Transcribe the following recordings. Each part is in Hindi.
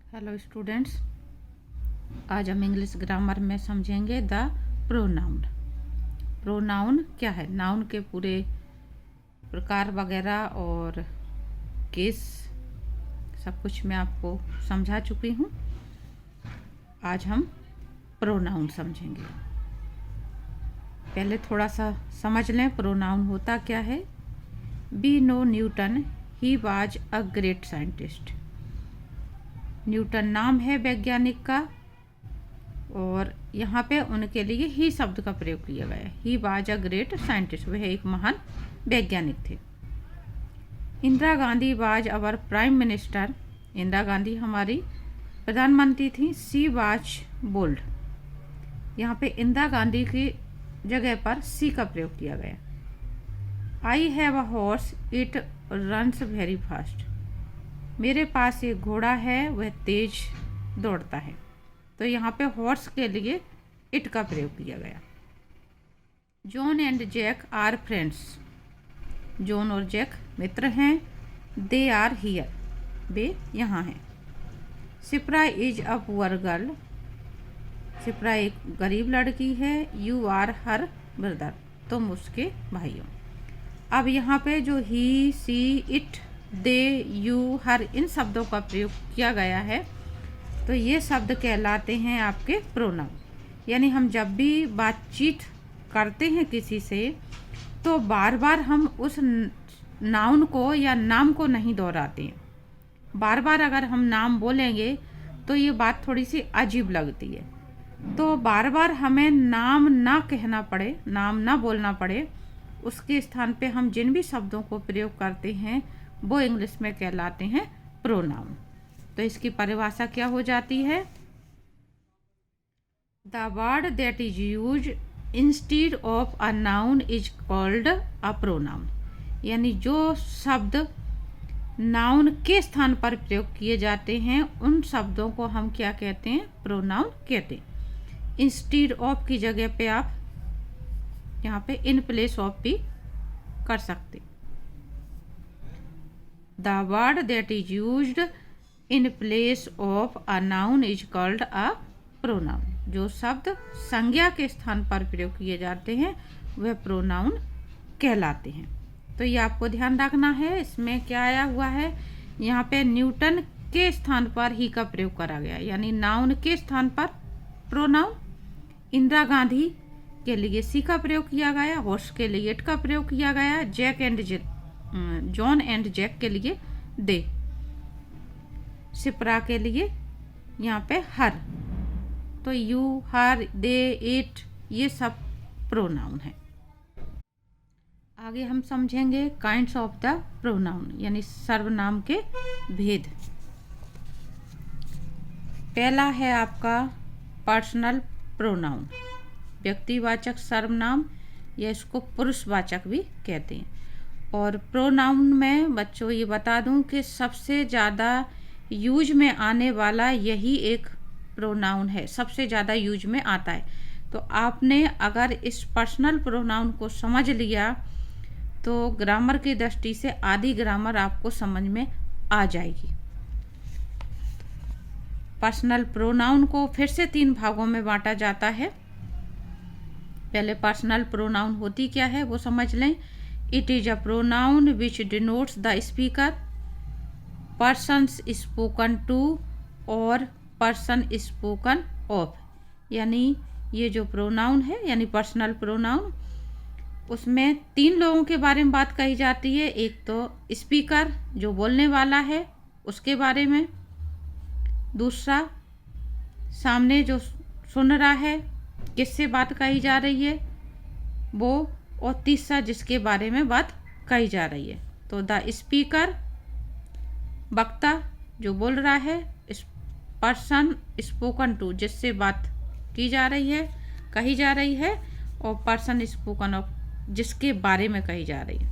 हेलो स्टूडेंट्स, आज हम इंग्लिश ग्रामर में समझेंगे द प्रोनाउन। प्रोनाउन क्या है, नाउन के पूरे प्रकार वगैरह और केस सब कुछ मैं आपको समझा चुकी हूँ। आज हम प्रोनाउन समझेंगे। पहले थोड़ा सा समझ लें प्रोनाउन होता क्या है। We know Newton, he was a great scientist. Newton नाम है वैज्ञानिक का और यहाँ पे उनके लिए ही शब्द का प्रयोग किया गया है। ही वाज अ ग्रेट साइंटिस्ट, वह एक महान वैज्ञानिक थे। Indira Gandhi was our prime minister, Indira Gandhi हमारी प्रधानमंत्री थी। सी वाज बोल्ड, यहाँ पे इंदिरा गांधी की जगह पर सी का प्रयोग किया गया। I have a horse, it runs very fast, मेरे पास एक घोड़ा है, वह तेज दौड़ता है। तो यहाँ पे हॉर्स के लिए इट का प्रयोग किया गया। John and Jack are friends, John और जैक मित्र हैं। दे आर हियर, वे यहाँ हैं। Sipra is a poor girl, Sipra एक गरीब लड़की है। यू आर हर ब्रदर, तुम उसके भाई हो। अब यहाँ पे जो ही, सी, इट, दे, यू, हर, इन शब्दों का प्रयोग किया गया है तो ये शब्द कहलाते हैं आपके प्रोनाउन। यानी हम जब भी बातचीत करते हैं किसी से तो बार बार हम उस नाउन को या नाम को नहीं दोहराते हैं। बार बार अगर हम नाम बोलेंगे तो ये बात थोड़ी सी अजीब लगती है। तो बार बार हमें नाम ना कहना पड़े, नाम ना बोलना पड़े, उसके स्थान पे हम जिन भी शब्दों को प्रयोग करते हैं वो इंग्लिश में कहलाते हैं प्रोनाउन। तो इसकी परिभाषा क्या हो जाती है? The word that is use instead of a noun is called a pronoun. यानी जो शब्द नाउन के स्थान पर प्रयोग किए जाते हैं उन शब्दों को हम क्या कहते हैं? प्रोनाउन कहते हैं। इंस्टीड ऑफ की जगह पे आप यहाँ पे इन प्लेस ऑफ भी कर सकते। The word that is used in place of a noun is called a pronoun. जो शब्द संज्ञा के स्थान पर प्रयोग किए जाते हैं वह प्रोनाउन कहलाते हैं। तो ये आपको ध्यान रखना है। इसमें क्या आया हुआ है, यहाँ पे न्यूटन के स्थान पर ही का प्रयोग करा गया, यानी नाउन के स्थान पर प्रोनाउन। इंदिरा गांधी के लिए सी का प्रयोग किया गया, हॉर्स के लिए इट का प्रयोग किया गया, जॉन एंड जैक के लिए दे, सिप्रा के लिए यहाँ पे हर। तो यू, हर, दे, इट, ये सब प्रोनाउन है। आगे हम समझेंगे काइंड्स ऑफ द प्रोनाउन, यानी सर्वनाम के भेद। पहला है आपका पर्सनल प्रोनाउन, व्यक्तिवाचक सर्वनाम, या इसको पुरुषवाचक भी कहते हैं। और प्रोनाउन में बच्चों ये बता दूं कि सबसे ज़्यादा यूज में आने वाला यही एक प्रोनाउन है, सबसे ज़्यादा यूज में आता है। तो आपने अगर इस पर्सनल प्रोनाउन को समझ लिया तो ग्रामर की दृष्टि से आधी ग्रामर आपको समझ में आ जाएगी। पर्सनल प्रोनाउन को फिर से 3 भागों में बांटा जाता है। पहले पर्सनल प्रोनाउन होती क्या है वो समझ लें। It is a pronoun which denotes the speaker, persons spoken to और पर्सन स्पोकन ऑफ। यानी ये जो प्रोनाउन है यानी पर्सनल प्रोनाउन, उसमें 3 लोगों के बारे में बात कही जाती है। एक तो स्पीकर जो बोलने वाला है उसके बारे में, दूसरा सामने जो सुन रहा है किससे बात कही जा रही है वो, और तीसरा जिसके बारे में बात कही जा रही है। तो द स्पीकर वक्ता जो बोल रहा है, पर्सन स्पोकन टू जिससे बात की जा रही है, कही जा रही है, और पर्सन स्पोकन ऑफ जिसके बारे में कही जा रही है।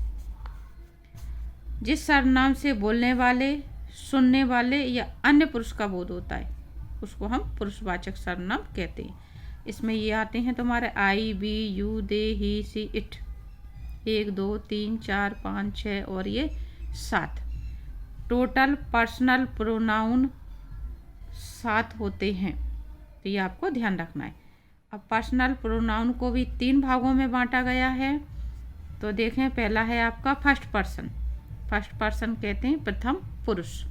जिस सर्वनाम से बोलने वाले, सुनने वाले या अन्य पुरुष का बोध होता है उसको हम पुरुषवाचक सर्वनाम कहते हैं। इसमें ये आते हैं तुम्हारे I, we, you, they, he, she, it, 1, 2, 3, 4, 5, 6 और ये 7। टोटल पर्सनल प्रोनाउन साथ होते हैं, तो ये आपको ध्यान रखना है। अब पर्सनल प्रोनाउन को भी 3 भागों में बांटा गया है। तो देखें, पहला है आपका फर्स्ट पर्सन। फर्स्ट पर्सन कहते हैं प्रथम पुरुष।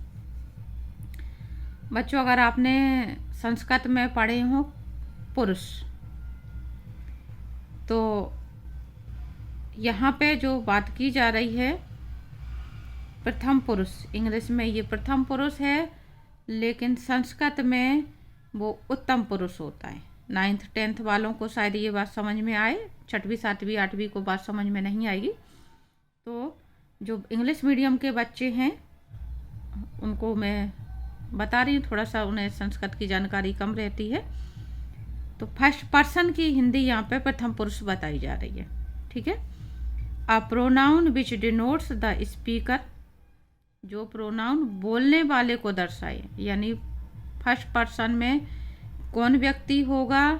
बच्चों, अगर आपने संस्कृत में पढ़े हो पुरुष, तो यहाँ पे जो बात की जा रही है प्रथम पुरुष, इंग्लिश में ये प्रथम पुरुष है, लेकिन संस्कृत में वो उत्तम पुरुष होता है। 9th 10th वालों को शायद ये बात समझ में आए, 6वीं 7वीं 8वीं को बात समझ में नहीं आएगी। तो जो इंग्लिश मीडियम के बच्चे हैं उनको मैं बता रही हूँ, थोड़ा सा उन्हें संस्कृत की जानकारी कम रहती है। तो फर्स्ट पर्सन की हिंदी यहाँ पे प्रथम पुरुष बताई जा रही है, ठीक है। अ pronoun which denotes the speaker, जो प्रोनाउन बोलने वाले को दर्शाए, यानी फर्स्ट पर्सन में कौन व्यक्ति होगा,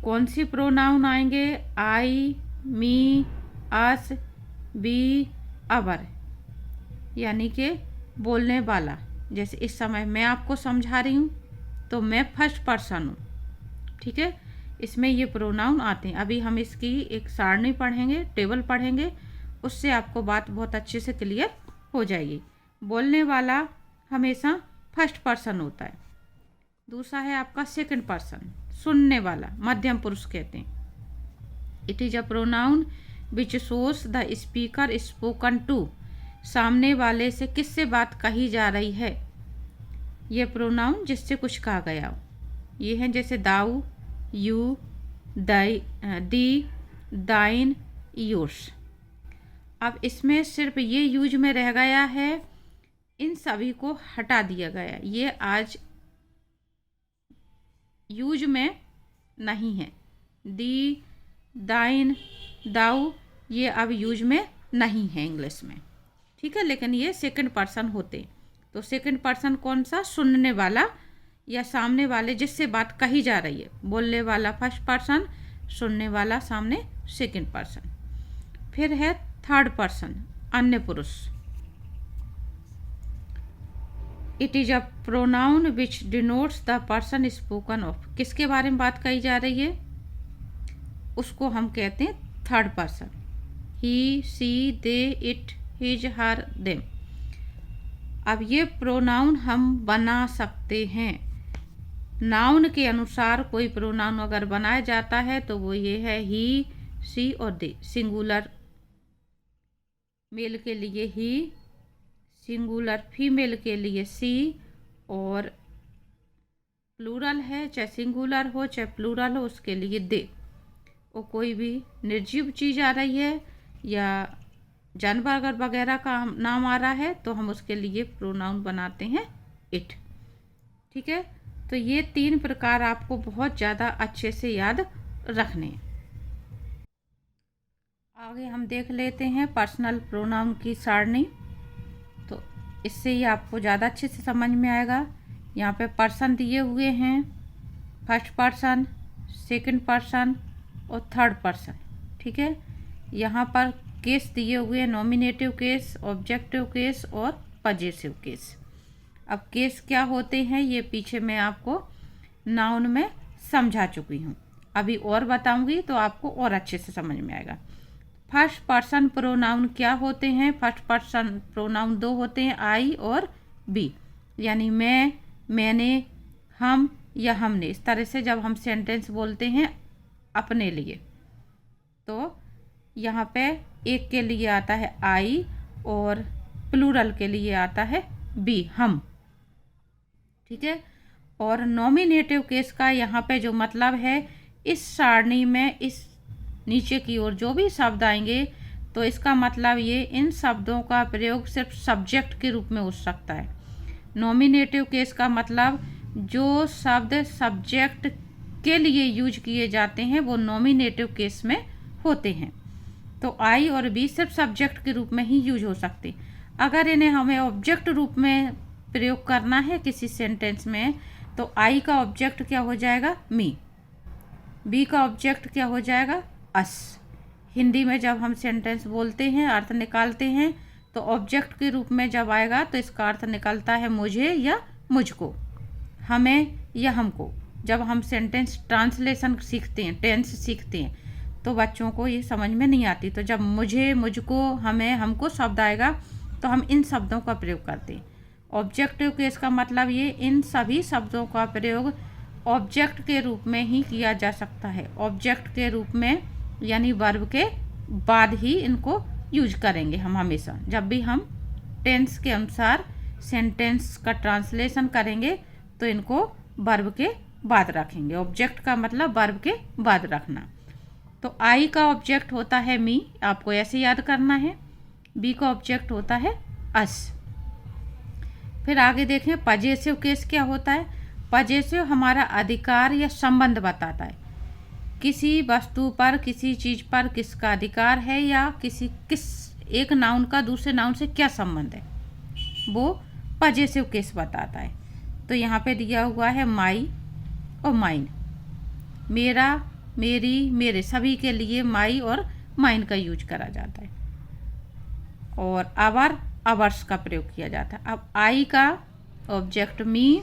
कौन सी प्रोनाउन आएंगे, आई, मी, अस, बी, अवर, यानी कि बोलने वाला। जैसे इस समय मैं आपको समझा रही हूँ तो मैं फर्स्ट पर्सन हूँ, ठीक है। इसमें ये प्रोनाउन आते हैं। अभी हम इसकी एक सारणी पढ़ेंगे, टेबल पढ़ेंगे, उससे आपको बात बहुत अच्छे से क्लियर हो जाएगी। बोलने वाला हमेशा फर्स्ट पर्सन होता है। दूसरा है आपका सेकंड पर्सन, सुनने वाला, मध्यम पुरुष कहते हैं। It is a pronoun which shows the speaker spoken to, सामने वाले से किससे बात कही जा रही है। ये प्रोनाउन जिससे कुछ कहा गया हो, ये हैं जैसे दाऊ, यू, दी, दाइन, योर्स। अब इसमें सिर्फ ये यूज में रह गया है, इन सभी को हटा दिया गया। ये आज यूज में नहीं है। दी, दाइन, दाऊ ये अब यूज में नहीं है इंग्लिश में, ठीक है। लेकिन ये सेकंड पर्सन होते। तो सेकंड पर्सन कौन सा, सुनने वाला या सामने वाले जिससे बात कही जा रही है। बोलने वाला फर्स्ट पर्सन, सुनने वाला सामने सेकंड पर्सन। फिर है थर्ड पर्सन, अन्य पुरुष। It is a pronoun which denotes the person spoken of, किसके बारे में बात कही जा रही है उसको हम कहते हैं third person. He, she, they, it, his, her, them. अब ये प्रोनाउन हम बना सकते हैं। नाउन के अनुसार कोई प्रोनाउन अगर बनाया जाता है तो वो ये है ही, सी और दे। सिंगुलर मेल के लिए ही, सिंगुलर फीमेल के लिए सी, और प्लूरल है, चाहे सिंगुलर हो चाहे प्लूरल हो, उसके लिए दे। और कोई भी निर्जीव चीज़ आ रही है या जानवर वगैरह का नाम आ रहा है तो हम उसके लिए प्रोनाउन बनाते हैं इट, ठीक है। तो ये 3 प्रकार आपको बहुत ज़्यादा अच्छे से याद रखने हैं। आगे हम देख लेते हैं पर्सनल प्रोनाउन की सारणी। तो इससे ही आपको ज़्यादा अच्छे से समझ में आएगा। यहाँ पे पर्सन दिए हुए हैं, फर्स्ट पर्सन, सेकंड पर्सन और थर्ड पर्सन, ठीक है। यहाँ पर केस दिए हुए हैं, नॉमिनेटिव केस, ऑब्जेक्टिव केस और पजेसिव केस। अब केस क्या होते हैं ये पीछे मैं आपको नाउन में समझा चुकी हूँ, अभी और बताऊंगी तो आपको और अच्छे से समझ में आएगा। फर्स्ट पर्सन प्रोनाउन क्या होते हैं? फर्स्ट पर्सन प्रोनाउन 2 होते हैं, आई और बी, यानी मैं, मैंने, हम या हमने। इस तरह से जब हम सेंटेंस बोलते हैं अपने लिए तो यहाँ पे एक के लिए आता है आई और प्लूरल के लिए आता है बी, हम, ठीक है। और नॉमिनेटिव केस का यहाँ पे जो मतलब है, इस सारणी में इस नीचे की ओर जो भी शब्द आएंगे तो इसका मतलब ये इन शब्दों का प्रयोग सिर्फ सब्जेक्ट के रूप में हो सकता है। नॉमिनेटिव केस का मतलब जो शब्द सब्जेक्ट के लिए यूज किए जाते हैं वो नॉमिनेटिव केस में होते हैं। तो आई और बी सिर्फ सब्जेक्ट के रूप में ही यूज हो सकते। अगर इन्हें हमें ऑब्जेक्ट रूप में प्रयोग करना है किसी सेंटेंस में तो आई का ऑब्जेक्ट क्या हो जाएगा? मी। बी का ऑब्जेक्ट क्या हो जाएगा? अस। हिंदी में जब हम सेंटेंस बोलते हैं, अर्थ निकालते हैं, तो ऑब्जेक्ट के रूप में जब आएगा तो इसका अर्थ निकलता है मुझे या मुझको, हमें या हमको। जब हम सेंटेंस ट्रांसलेशन सीखते हैं, टेंस सीखते हैं, तो बच्चों को ये समझ में नहीं आती। तो जब मुझे, मुझको, हमें, हमको शब्द आएगा तो हम इन शब्दों का प्रयोग करते हैं। ऑब्जेक्टिव केस का मतलब ये, इन सभी शब्दों का प्रयोग ऑब्जेक्ट के रूप में ही किया जा सकता है। ऑब्जेक्ट के रूप में यानी वर्ब के बाद ही इनको यूज करेंगे हम हमेशा। जब भी हम टेंस के अनुसार सेंटेंस का ट्रांसलेशन करेंगे तो इनको वर्ब के बाद रखेंगे। ऑब्जेक्ट का मतलब वर्ब के बाद रखना। तो आई का ऑब्जेक्ट होता है मी, आपको ऐसे याद करना है। बी का ऑब्जेक्ट होता है अस। फिर आगे देखें पजेसिव केस क्या होता है। पजेसिव हमारा अधिकार या संबंध बताता है। किसी वस्तु पर, किसी चीज पर किसका अधिकार है या किस एक नाउन का दूसरे नाउन से क्या संबंध है, वो पजेसिव केस बताता है। तो यहाँ पे दिया हुआ है माई और माइन। मेरा, मेरी, मेरे, सभी के लिए माई और माइन का यूज करा जाता है। और आवर, आवर्स का प्रयोग किया जाता है। अब आई का ऑब्जेक्ट मी,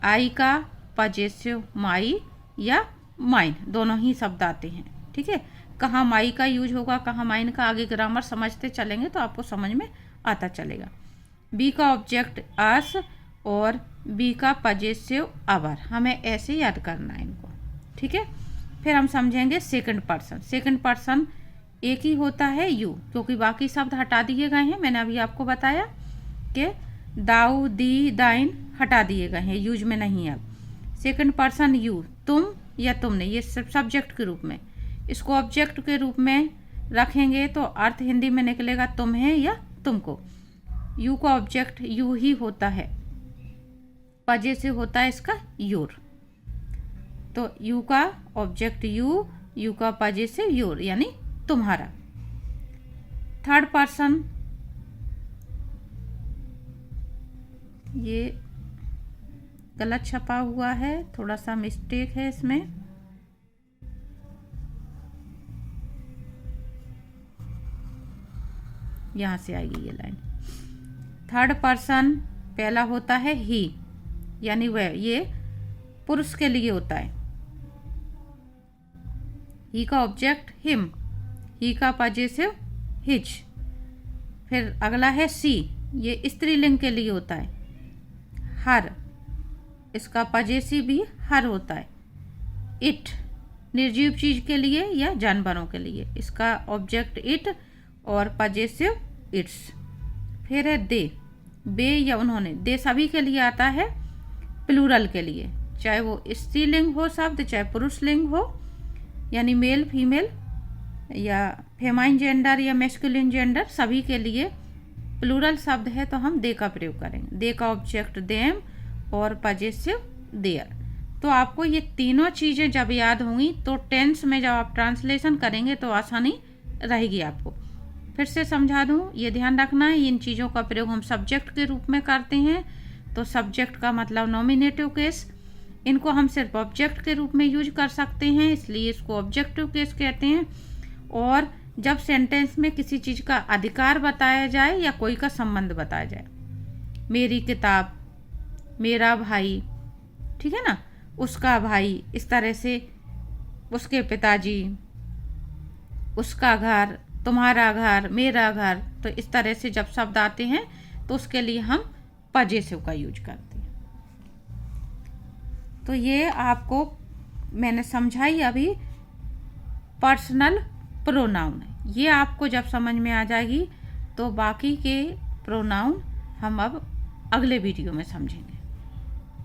आई का पजेसिव माई या माइन, दोनों ही शब्द आते हैं। ठीक है, कहाँ माई का यूज होगा, कहाँ माइन का, आगे ग्रामर समझते चलेंगे तो आपको समझ में आता चलेगा। बी का ऑब्जेक्ट अस और बी का पजेसिव आवर, हमें ऐसे याद करना है इनको। ठीक है, फिर हम समझेंगे सेकंड पर्सन। सेकंड पर्सन एक ही होता है यू, क्योंकि बाकी शब्द हटा दिए गए हैं। मैंने अभी आपको बताया कि दाऊ, दी, दाइन हटा दिए गए हैं, यूज में नहीं है अब। सेकंड पर्सन यू, तुम या तुमने, ये सिर्फ सब्जेक्ट के रूप में। इसको ऑब्जेक्ट के रूप में रखेंगे तो अर्थ हिंदी में निकलेगा तुम्हें या तुमको। यू का ऑब्जेक्ट यू ही होता है, पजेसिव होता है इसका योर। तो यू का ऑब्जेक्ट यू, यू का पजेसिव योर यानी तुम्हारा। थर्ड पर्सन, ये गलत छपा हुआ है, थोड़ा सा मिस्टेक है इसमें। यहां से आएगी ये लाइन। थर्ड पर्सन पहला होता है ही यानी वह, ये पुरुष के लिए होता है। ही का ऑब्जेक्ट हिम, ही का पजेसिव हिज। फिर अगला है सी, ये स्त्रीलिंग के लिए होता है। हर, इसका पजेसिव भी हर होता है। इट, निर्जीव चीज के लिए या जानवरों के लिए, इसका ऑब्जेक्ट इट और पजेसिव इट्स। फिर है दे, बे या उन्होंने, दे सभी के लिए आता है, प्लूरल के लिए, चाहे वो स्त्रीलिंग हो शब्द, चाहे पुरुष लिंग हो, यानी मेल फीमेल या फेमाइन जेंडर या मैस्कुलिन जेंडर, सभी के लिए प्लूरल शब्द है तो हम दे का प्रयोग करेंगे। दे का ऑब्जेक्ट देम और पजेसिव देयर। तो आपको ये तीनों चीज़ें जब याद होंगी तो टेंस में जब आप ट्रांसलेशन करेंगे तो आसानी रहेगी आपको। फिर से समझा दूं, ये ध्यान रखना है, इन चीज़ों का प्रयोग हम सब्जेक्ट के रूप में करते हैं। तो सब्जेक्ट का मतलब नॉमिनेटिव केस, इनको हम सिर्फ ऑब्जेक्ट के रूप में यूज कर सकते हैं, इसलिए इसको ऑब्जेक्टिव केस कहते हैं। और जब सेंटेंस में किसी चीज़ का अधिकार बताया जाए या कोई का संबंध बताया जाए, मेरी किताब, मेरा भाई, ठीक है ना, उसका भाई, इस तरह से उसके पिताजी, उसका घर, तुम्हारा घर, मेरा घर, तो इस तरह से जब शब्द आते हैं तो उसके लिए हम पजेसिव का यूज करते हैं। तो ये आपको मैंने समझाई अभी पर्सनल प्रोनाउन है। ये आपको जब समझ में आ जाएगी तो बाकी के प्रोनाउन हम अब अगले वीडियो में समझेंगे।